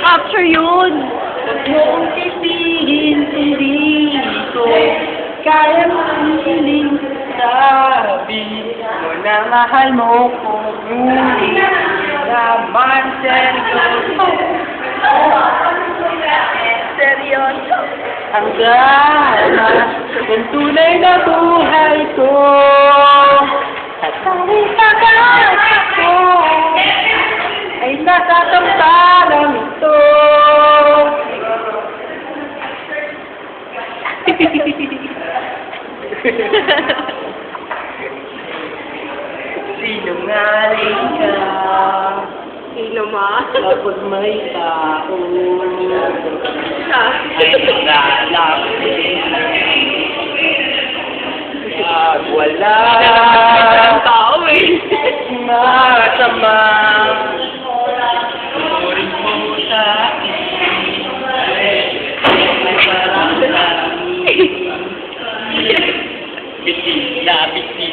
capture yun. Huwag mo kong titihin, hindi ko kaya mahiling sabi mo na mahal mo ko, ngunit naman seryoso. Seryoso. Ang drama ng tunay na buhay ko at tanging pag-asa ko ay nasa tampalang ito. Sinungaling ka Sino ma? kapag may tao ay Siya. lalapit at wala Ang tao eh. masama. Turing mo sa akin ay parang langit. Biti na biti.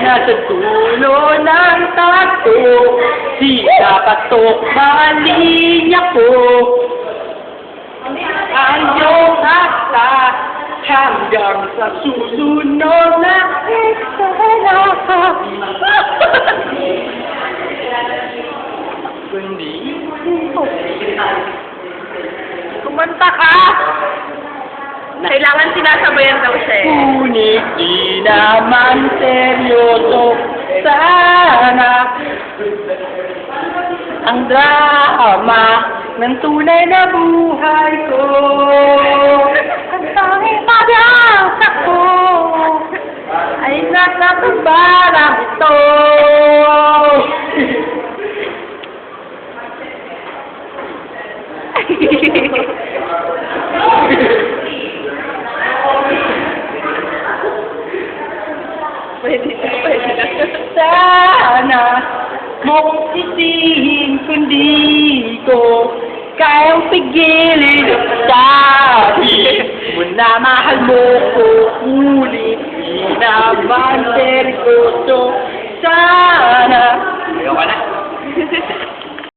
Nasa dulo ng tato, di napatok mga linya ko. Ang iyong asa hanggang sa susunod na eksena. Kundi, Kumanta ka. Kailangan sinasabayan daw siya eh. ngunit di naman seryoso. Sana ang drama ng tunay na buhay ko. Ang tanging pag-asa ko ay nasa tambalang ito. Pwede na. Sana mo kong sisihin kundi ko kayang pigilin sabi mo na mahal mo ko, ngunit di naman seryoso. Sana ayaw ka na.